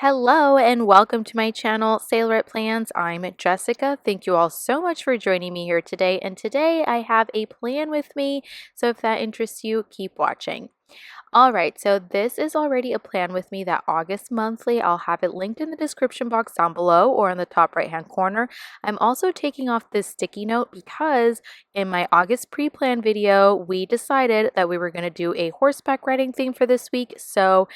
Hello and welcome to my channel, Sailorette.Plans. I'm Jessica. Thank you all so much for joining me here today. And today I have a plan with me, so if that interests you, keep watching. All right, so this is already a plan with me that August monthly. I'll have it linked in the description box down below or in the top right hand corner. I'm also taking off this sticky note because in my August pre-plan video, we decided that we were going to do a horseback riding theme for this week. So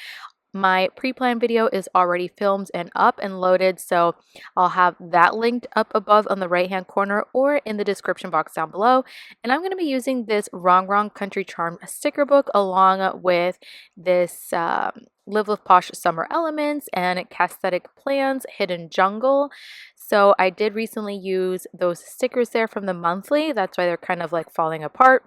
my pre-planned video is already filmed and up and loaded, so I'll have that linked up above on the right hand corner or in the description box down below. And I'm going to be using this Rongrong Country Charm sticker book along with this Live with Posh Summer Elements and Cassthetic Plans Hidden Jungle. So I did recently use those stickers there from the monthly. That's why they're kind of like falling apart.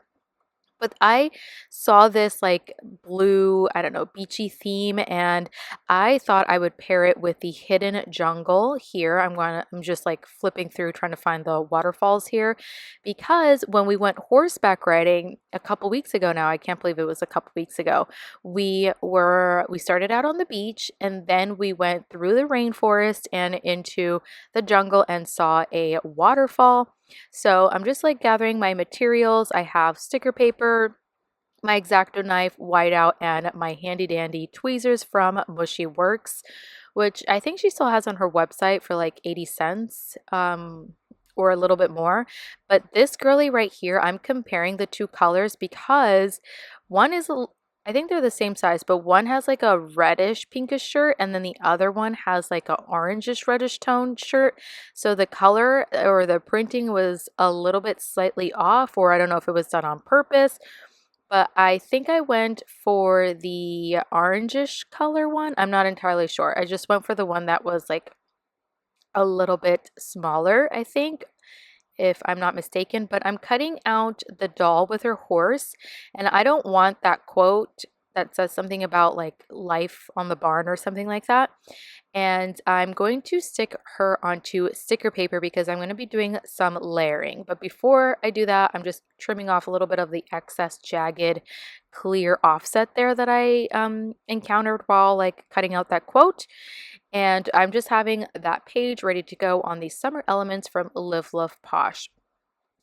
But I saw this like blue, I don't know, beachy theme, and I thought I would pair it with the hidden jungle here. I'm just like flipping through trying to find the waterfalls here, because when we went horseback riding a couple weeks ago now, I can't believe it was a couple weeks ago, we started out on the beach and then we went through the rainforest and into the jungle and saw a waterfall. So I'm just like gathering my materials. I have sticker paper, my X-Acto knife, whiteout, and my handy dandy tweezers from MushieWorks, which I think she still has on her website for like 80 cents. Or a little bit more. But this girly right here, I'm comparing the two colors because one is I think they're the same size, but one has like a reddish pinkish shirt and then the other one has like a orangish reddish tone shirt. So the color or the printing was a little bit slightly off, or I don't know if it was done on purpose, but I think I went for the orangish color one. I'm not entirely sure. I just went for the one that was like a little bit smaller, I think, if I'm not mistaken. But I'm cutting out the doll with her horse, and I don't want that quote that says something about like life on the barn or something like that. And I'm going to stick her onto sticker paper because I'm going to be doing some layering. But before I do that, I'm just trimming off a little bit of the excess jagged clear offset there that I encountered while like cutting out that quote. And I'm just having that page ready to go on the summer elements from Live Love Posh.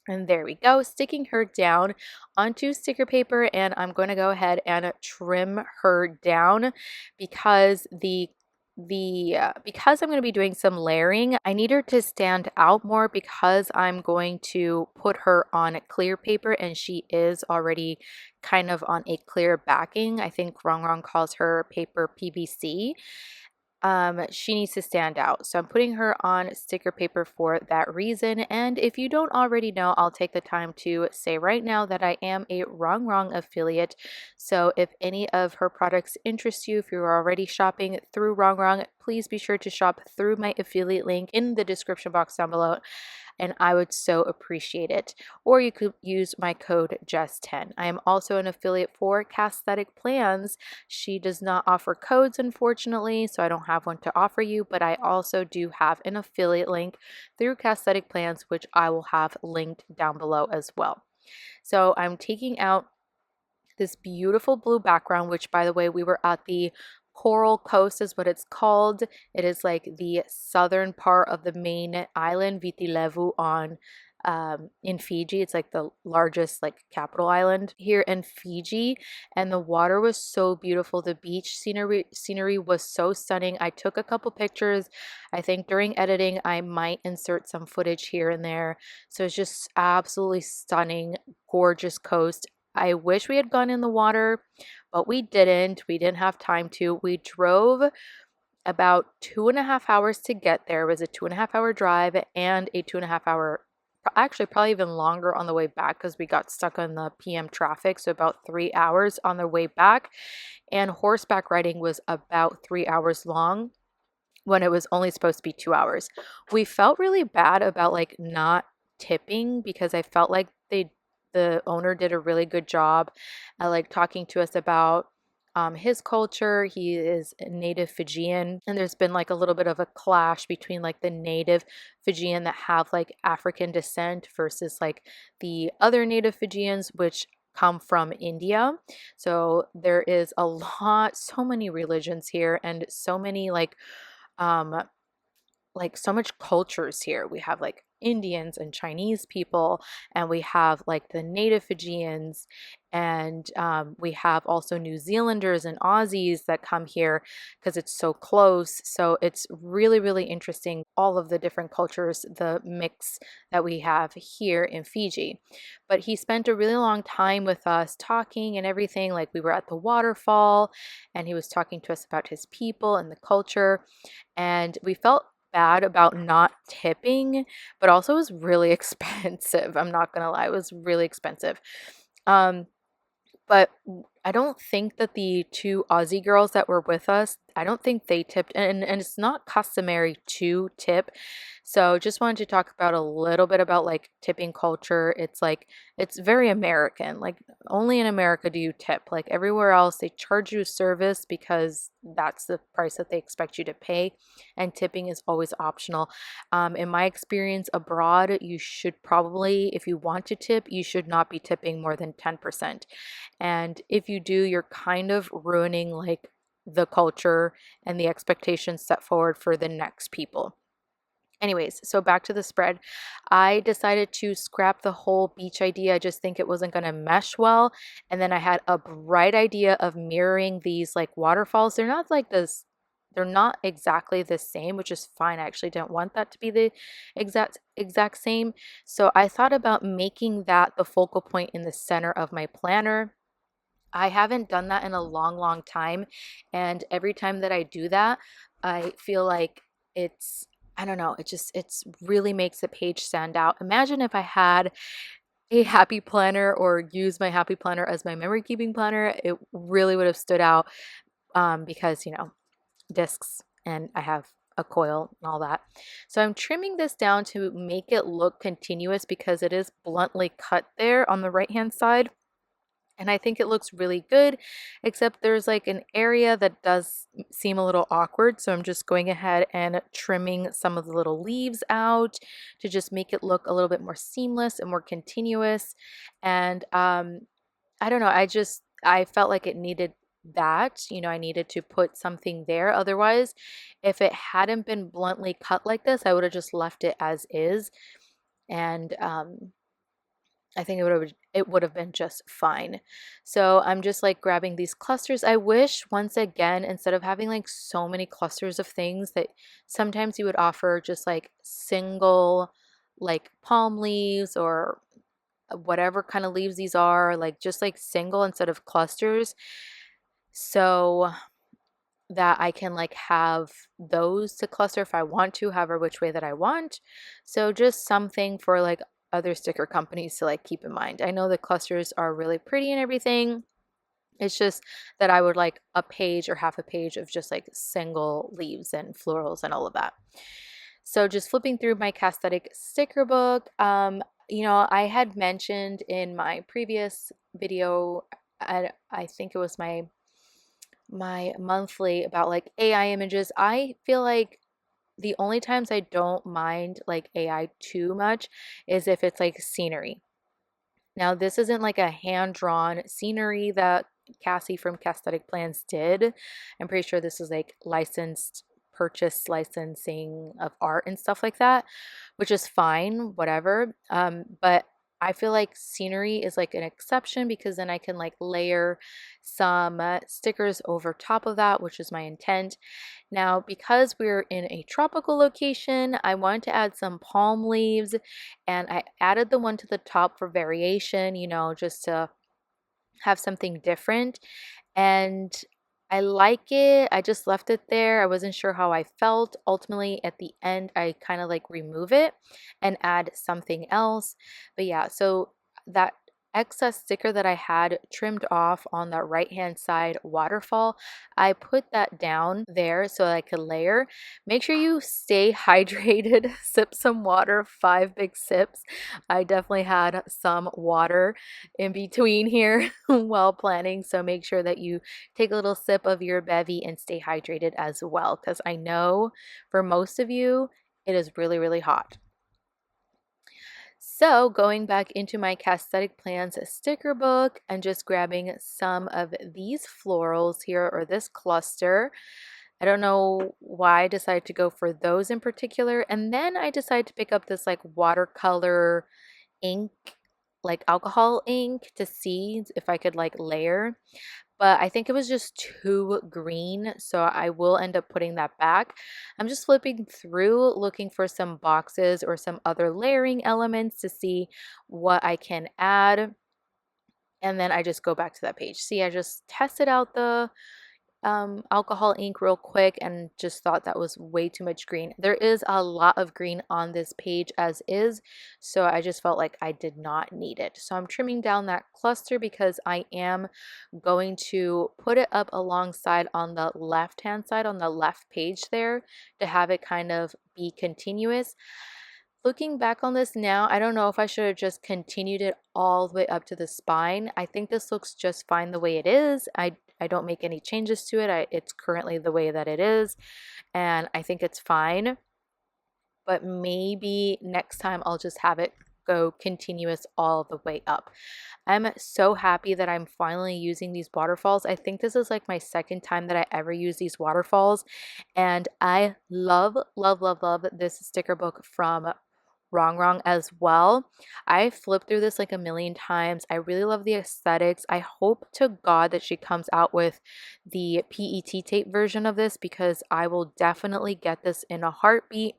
And there we go, sticking her down onto sticker paper, and I'm going to go ahead and trim her down because because I'm going to be doing some layering, I need her to stand out more because I'm going to put her on clear paper, and she is already kind of on a clear backing. I think Rongrong calls her paper PVC. She needs to stand out. So I'm putting her on sticker paper for that reason. And if you don't already know, I'll take the time to say right now that I am a Rongrong affiliate. So if any of her products interest you, if you're already shopping through Rongrong, please be sure to shop through my affiliate link in the description box down below, and I would so appreciate it. Or you could use my code JESS10. I am also an affiliate for Cassthetic Plans. She does not offer codes, unfortunately, so I don't have one to offer you, but I also do have an affiliate link through Cassthetic Plans, which I will have linked down below as well. So I'm taking out this beautiful blue background, which by the way, we were at the Coral Coast is what it's called. It is like the southern part of the main island, Viti Levu, on in Fiji. It's like the largest like capital island here in Fiji, and the water was so beautiful. The beach scenery was so stunning. I took a couple pictures. I think during editing I might insert some footage here and there. So it's just absolutely stunning, gorgeous coast. I wish we had gone in the water, but we didn't. We didn't have time to. We drove about 2.5 hours to get there. It was a 2.5 hour drive and a 2.5 hour, actually probably even longer on the way back because we got stuck on the PM traffic. So about 3 hours on the way back. And horseback riding was about 3 hours long when it was only supposed to be 2 hours. We felt really bad about like not tipping because I felt like the owner did a really good job at like talking to us about his culture. He is a native Fijian, and there's been like a little bit of a clash between like the native Fijian that have like African descent versus like the other native Fijians, which come from India. So there is a lot, so many religions here, and so many um so much cultures here. We have like Indians and Chinese people, and we have like the native Fijians, and we have also New Zealanders and Aussies that come here because it's so close. So it's really, really interesting, all of the different cultures, the mix that we have here in Fiji. But he spent a really long time with us talking and everything. Like we were at the waterfall, and he was talking to us about his people and the culture, and we felt bad about not tipping, but also it was really expensive. I'm not gonna lie, it was really expensive. Um, but I don't think that the two Aussie girls that were with us, I don't think they tipped, and it's not customary to tip. So just wanted to talk about a little bit about like tipping culture. It's like it's very American. Like only in America do you tip. Like everywhere else, they charge you a service because that's the price that they expect you to pay, and tipping is always optional. In my experience abroad, you should probably, if you want to tip, you should not be tipping more than 10%. And if you do, you're kind of ruining like the culture and the expectations set forward for the next people. Anyways, so back to the spread. I decided to scrap the whole beach idea. I just think it wasn't going to mesh well. And then I had a bright idea of mirroring these like waterfalls. They're not like this, they're not exactly the same, which is fine. I actually didn't want that to be the exact same. So I thought about making that the focal point in the center of my planner. I haven't done that in a long, long time. And every time that I do that, I feel like it's, I don't know, it's really makes the page stand out. Imagine if I had a happy planner or use my happy planner as my memory keeping planner, it really would have stood out because, you know, discs, and I have a coil and all that. So I'm trimming this down to make it look continuous because it is bluntly cut there on the right hand side. And I think it looks really good, except there's like an area that does seem a little awkward. So I'm just going ahead and trimming some of the little leaves out to just make it look a little bit more seamless and more continuous. And I don't know, I felt like it needed that, you know, I needed to put something there. Otherwise, if it hadn't been bluntly cut like this, I would have just left it as is. And I think it would have been just fine. So I'm just like grabbing these clusters. I wish once again, instead of having like so many clusters of things, that sometimes you would offer just like single like palm leaves or whatever kind of leaves these are, like just like single instead of clusters, so that I can like have those to cluster if I want to, however which way that I want. So just something for like other sticker companies to like keep in mind. I know the clusters are really pretty and everything. It's just that I would like a page or half a page of just like single leaves and florals and all of that. So just flipping through my Cassthetic sticker book. You know, I had mentioned in my previous video, I think it was my monthly, about like AI images. I feel like the only times I don't mind like AI too much is if it's like scenery. Now, this isn't like a hand-drawn scenery that Cassie from Campfire did. I'm pretty sure this is like licensed, purchase licensing of art and stuff like that, which is fine, whatever. But I feel like scenery is like an exception because then I can like layer some stickers over top of that, which is my intent. Now, because we're in a tropical location, I wanted to add some palm leaves, and I added the one to the top for variation, you know, just to have something different. And I like it. I just left it there. I wasn't sure how I felt. Ultimately, at the end, I kind of like remove it and add something else. But yeah, so that excess sticker that I had trimmed off on the right hand side waterfall, I put that down there so I could layer. Make sure you stay hydrated. Sip some water, 5 big sips. I definitely had some water in between here while planning, so make sure that you take a little sip of your bevy and stay hydrated as well, because I know for most of you it is really, really hot. So going back into my Cassthetic.Plans sticker book and just grabbing some of these florals here, or this cluster. I don't know why I decided to go for those in particular. And then I decided to pick up this like watercolor ink, like alcohol ink, to see if I could like layer. But I think it was just too green, so I will end up putting that back. I'm just flipping through looking for some boxes or some other layering elements to see what I can add. And then I just go back to that page. See, I just tested out the alcohol ink real quick and just thought that was way too much green. There is a lot of green on this page as is, so I just felt like I did not need it. So I'm trimming down that cluster because I am going to put it up alongside on the left hand side, on the left page there, to have it kind of be continuous. Looking back on this now, I don't know if I should have just continued it all the way up to the spine. I think this looks just fine the way it is. I don't make any changes to it. It's currently the way that it is, and I think it's fine. But maybe next time I'll just have it go continuous all the way up. I'm so happy that I'm finally using these waterfalls. I think this is like my second time that I ever use these waterfalls, and I love, love, love, love this sticker book from Rongrong as well. I flipped through this like a million times. I really love the aesthetics. I hope to God that she comes out with the PET tape version of this, because I will definitely get this in a heartbeat.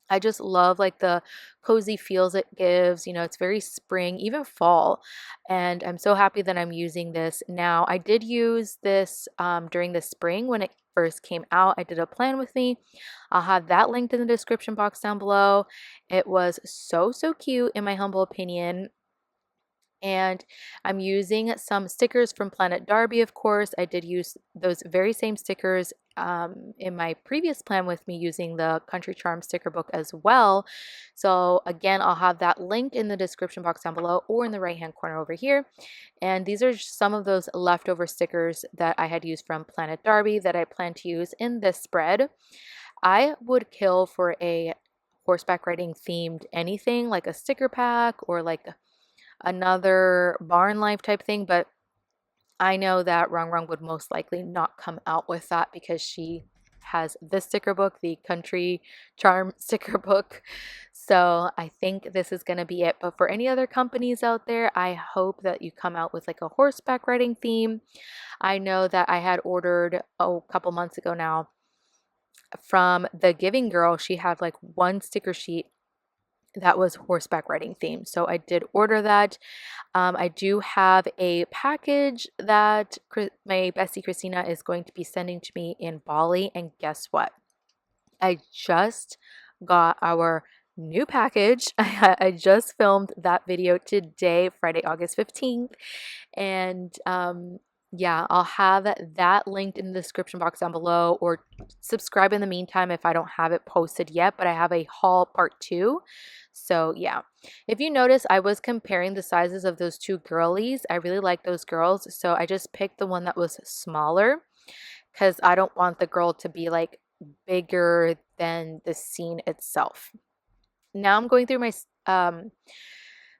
I just love like the cozy feels it gives. You know, it's very spring, even fall. And I'm so happy that I'm using this now. I did use this during the spring when it first came out. I did a plan with me. I'll have that linked in the description box down below. It was so, so cute in my humble opinion. And I'm using some stickers from Planet Darby, of course. I did use those very same stickers in my previous plan with me using the Country Charm sticker book as well. So again, I'll have that linked in the description box down below or in the right hand corner over here. And these are some of those leftover stickers that I had used from Planet Darby that I plan to use in this spread. I would kill for a horseback riding themed anything, like a sticker pack or like another barn life type thing, but I know that Rongrong would most likely not come out with that because she has this sticker book, the Country Charm sticker book. So I think this is going to be it. But for any other companies out there, I hope that you come out with like a horseback riding theme. I know that I had ordered a couple months ago now from the Giving Girl. She had like one sticker sheet that was horseback riding themed, so I did order that. I do have a package that my bestie Christina is going to be sending to me in Bali, and guess what? I just got our new package. I just filmed that video today, Friday, August 15th, and yeah, I'll have that linked in the description box down below, or subscribe in the meantime if I don't have it posted yet, but I have a haul part 2. So yeah, if you notice, I was comparing the sizes of those two girlies. I really like those girls, so I just picked the one that was smaller because I don't want the girl to be like bigger than the scene itself. Now I'm going through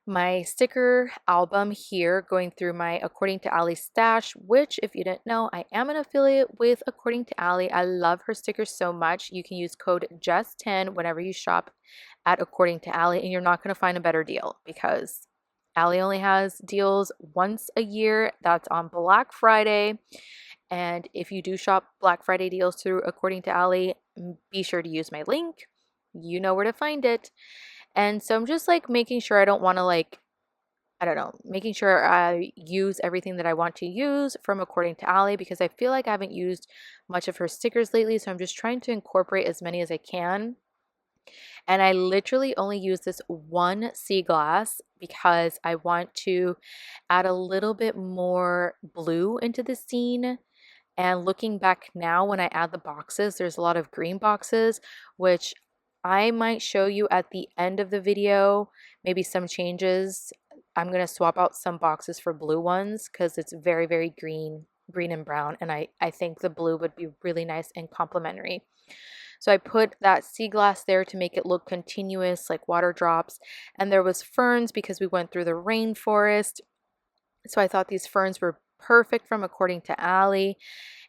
my sticker album here, going through my According to Ali stash, which, if you didn't know, I am an affiliate with According to Ali. I love her stickers so much. You can use code JESS10 whenever you shop at According to Ali, and you're not going to find a better deal because Ali only has deals once a year. That's on Black Friday. And if you do shop Black Friday deals through According to Ali, be sure to use my link. You know where to find it. And so I'm just like making sure I don't want to like, I don't know, making sure I use everything that I want to use from According to Ali, because I feel like I haven't used much of her stickers lately. So I'm just trying to incorporate as many as I can. And I literally only use this one sea glass because I want to add a little bit more blue into the scene. And looking back now, when I add the boxes, there's a lot of green boxes, which I might show you at the end of the video, maybe some changes. I'm going to swap out some boxes for blue ones because it's very, very green and brown. And I think the blue would be really nice and complementary. So I put that sea glass there to make it look continuous, like water drops. And there was ferns because we went through the rainforest. So I thought these ferns were perfect from according to Allie.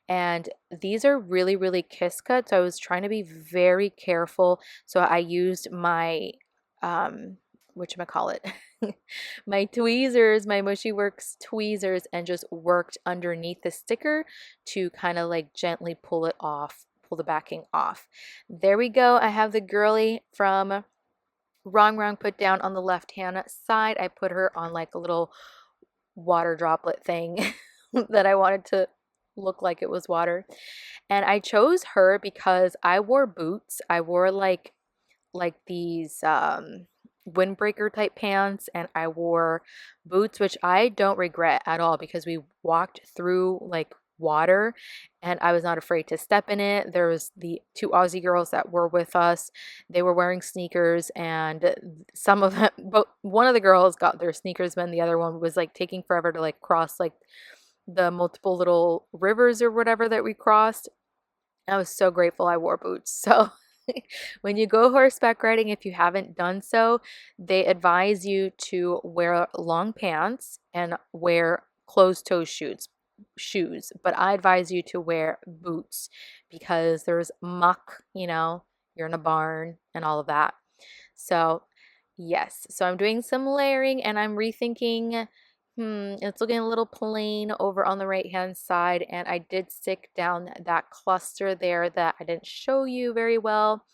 And these are really, really kiss cut. So I was trying to be very careful. So I used my whatchamacallit, my tweezers, my MushieWorks tweezers, and just worked underneath the sticker to kind of like gently pull it off, pull the backing off. There we go. I have the girly from Rongrong put down on the left hand side. I put her on like a little water droplet thing that I wanted to look like it was water. And I chose her because I wore boots. I wore like these windbreaker type pants, and I wore boots, which I don't regret at all because we walked through like water and I was not afraid to step in it. There was the two Aussie girls that were with us. They were wearing sneakers, and some of them, but one of the girls got their sneakers, and the other one was like taking forever to like cross like the multiple little rivers or whatever that we crossed. I was so grateful I wore boots. So when you go horseback riding, if you haven't done so, they advise you to wear long pants and wear closed-toe shoes. But I advise you to wear boots because there's muck, you know, you're in a barn and all of that. So yes, so I'm doing some layering and I'm rethinking. It's looking a little plain over on the right hand side, and I did stick down that cluster there that I didn't show you very well.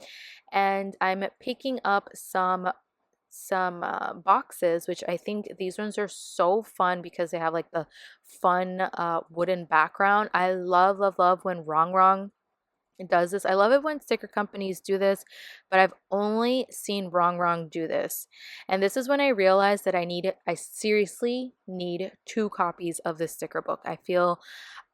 And I'm picking up some boxes, which I think these ones are so fun because they have like the fun wooden background. I love, love, love when Rongrong does this. I love it when sticker companies do this, but I've only seen Rongrong do this. And this is when I realized that I seriously need 2 copies of this sticker book. I feel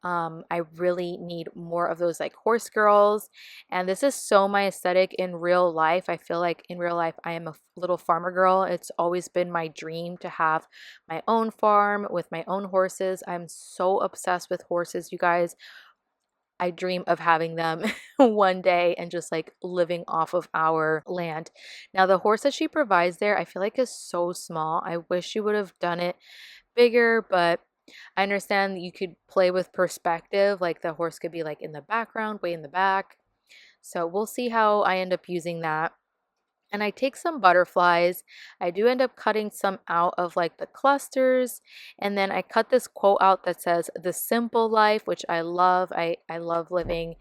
I really need more of those like horse girls. And this is so my aesthetic in real life. I feel like in real life, I am a little farmer girl. It's always been my dream to have my own farm with my own horses. I'm so obsessed with horses, you guys. I dream of having them one day and just like living off of our land. Now, the horse that she provides there, I feel like is so small. I wish she would have done it bigger, but I understand that you could play with perspective. Like the horse could be like in the background, way in the back. So we'll see how I end up using that. And I take some butterflies. I do end up cutting some out of like the clusters. And then I cut this quote out that says, "The simple life," which I love. I love living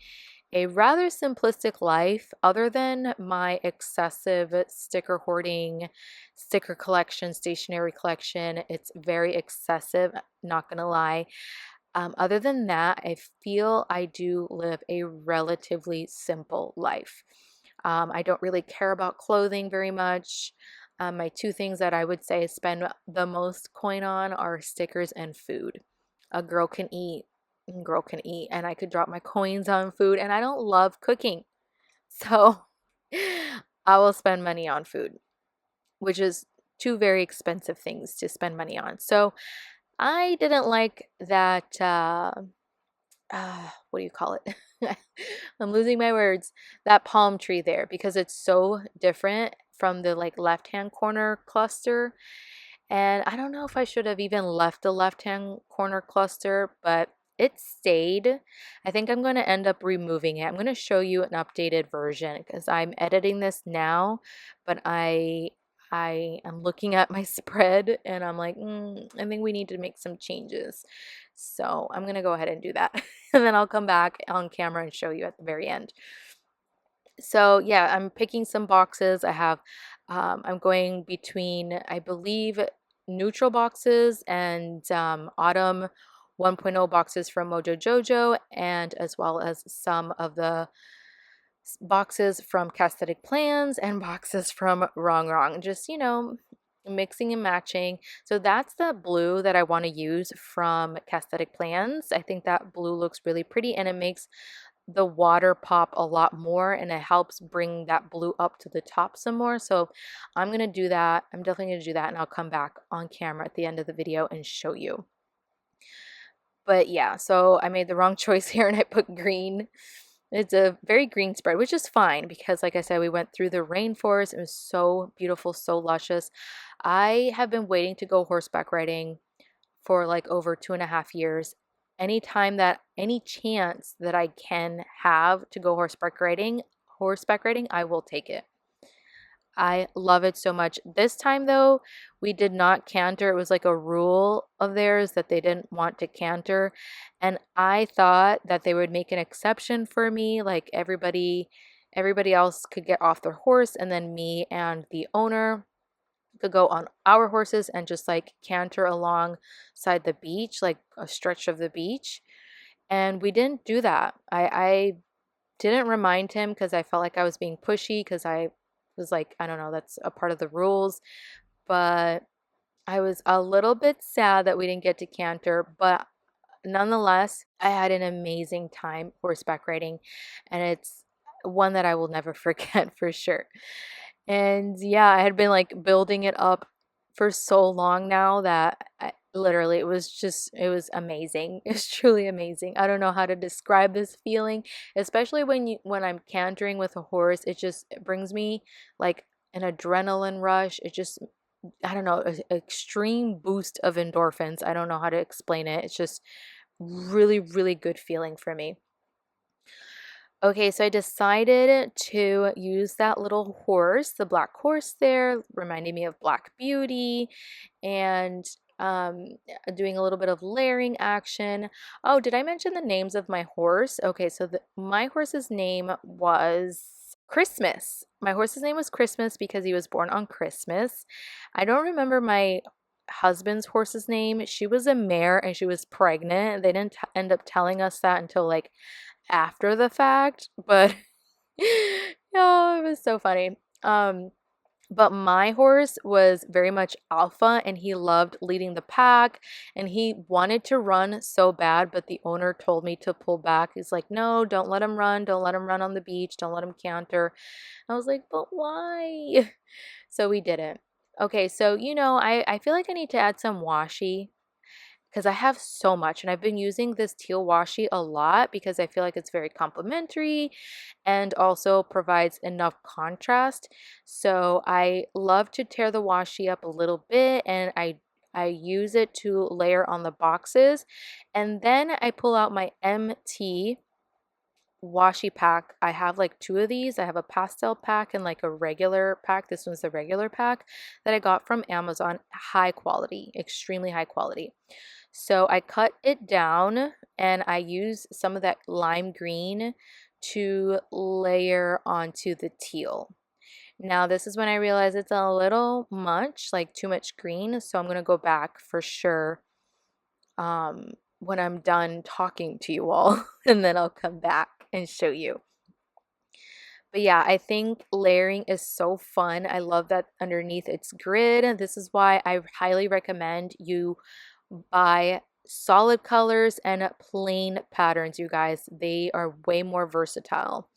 a rather simplistic life other than my excessive sticker hoarding, sticker collection, stationery collection. It's very excessive, not gonna lie. Other than that, I feel I do live a relatively simple life. I don't really care about clothing very much. My 2 things that I would say spend the most coin on are stickers and food. A girl can eat, and I could drop my coins on food, and I don't love cooking. So I will spend money on food, which is 2 very expensive things to spend money on. So I didn't like that what do you call it? I'm losing my words. That palm tree there because it's so different from the like left-hand corner cluster. And I don't know if I should have even left the left-hand corner cluster, but it stayed. I think I'm going to end up removing it. I'm going to show you an updated version because I'm editing this now, but I am looking at my spread and I'm like, I think we need to make some changes. So I'm going to go ahead and do that. And then I'll come back on camera and show you at the very end. So yeah, I'm picking some boxes. I'm going between, I believe, neutral boxes and autumn 1.0 boxes from Mojo Jojo, and as well as some of the boxes from Cassthetic Plans and boxes from Rongrong. Just, you know, mixing and matching. So that's the blue that I want to use from Cassthetic Plans. I think that blue looks really pretty and it makes the water pop a lot more and it helps bring that blue up to the top some more. So I'm going to do that. I'm definitely going to do that and I'll come back on camera at the end of the video and show you. But yeah, so I made the wrong choice here and I put green. It's a very green spread, which is fine because, like I said, we went through the rainforest. It was so beautiful, so luscious. I have been waiting to go horseback riding for like over 2.5 years. Anytime that, any chance that I can have to go horseback riding, I will take it. I love it so much. This time though, we did not canter. It was like a rule of theirs that they didn't want to canter. And I thought that they would make an exception for me, like everybody else could get off their horse and then me and the owner could go on our horses and just like canter alongside the beach, like a stretch of the beach. And we didn't do that. I didn't remind him because I felt like I was being pushy because I was like, I don't know, that's a part of the rules. But I was a little bit sad that we didn't get to canter, but nonetheless, I had an amazing time horseback riding, and it's one that I will never forget for sure. And yeah, I had been like building it up for so long now that literally it was amazing. It's truly amazing. I don't know how to describe this feeling, especially when I'm cantering with a horse. It brings me like an adrenaline rush. It just, I don't know, an extreme boost of endorphins. I don't know how to explain it. It's just really, really good feeling for me. Okay, so I decided to use that little horse, the black horse there, reminding me of Black Beauty, and doing a little bit of layering action. Oh, did I mention the names of my horse? Okay, so my horse's name was Christmas. My horse's name was Christmas because he was born on Christmas. I don't remember my husband's horse's name. She was a mare and she was pregnant. They didn't end up telling us that until like after the fact, but oh, it was so funny. But my horse was very much alpha and he loved leading the pack and he wanted to run so bad, but the owner told me to pull back. He's like, no, don't let him run. Don't let him run on the beach. Don't let him canter. I was like, but why? So we didn't. Okay, so I feel like I need to add some washi because I have so much, and I've been using this teal washi a lot because I feel like it's very complimentary and also provides enough contrast. So I love to tear the washi up a little bit, and I use it to layer on the boxes, and then I pull out my MT washi pack. I have like two of these. I have a pastel pack and like a regular pack. This one's the regular pack that I got from Amazon. High quality, extremely high quality. So I cut it down and I use some of that lime green to layer onto the teal. Now this is when I realize it's a little much, like too much green. So I'm going to go back for sure when I'm done talking to you all and then I'll come back and show you. But yeah, I think layering is so fun. I love that underneath it's grid. This is why I highly recommend you buy solid colors and plain patterns, you guys. They are way more versatile.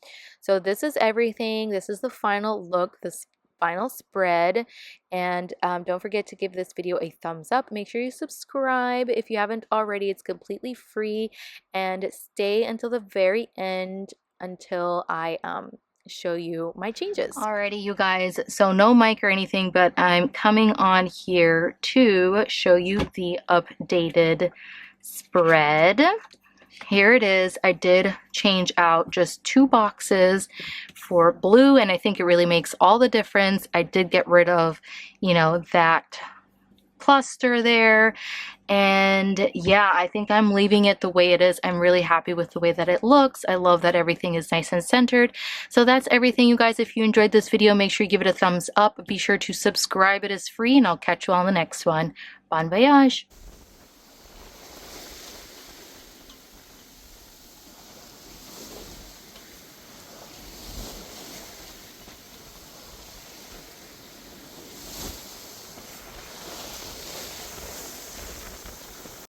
So this is everything. This is the final look, this final spread, and don't forget to give this video a thumbs up. Make sure you subscribe if you haven't already. It's completely free, and stay until the very end until I show you my changes. Alrighty, you guys, so no mic or anything, but I'm coming on here to show you the updated spread. Here it is. I did change out just 2 boxes for blue, and I think it really makes all the difference. I did get rid of, that cluster there, and yeah, I think I'm leaving it the way it is. I'm really happy with the way that it looks. I love that everything is nice and centered. So that's everything, you guys. If you enjoyed this video, make sure you give it a thumbs up. Be sure to subscribe. It is free, and I'll catch you on the next one. Bon voyage.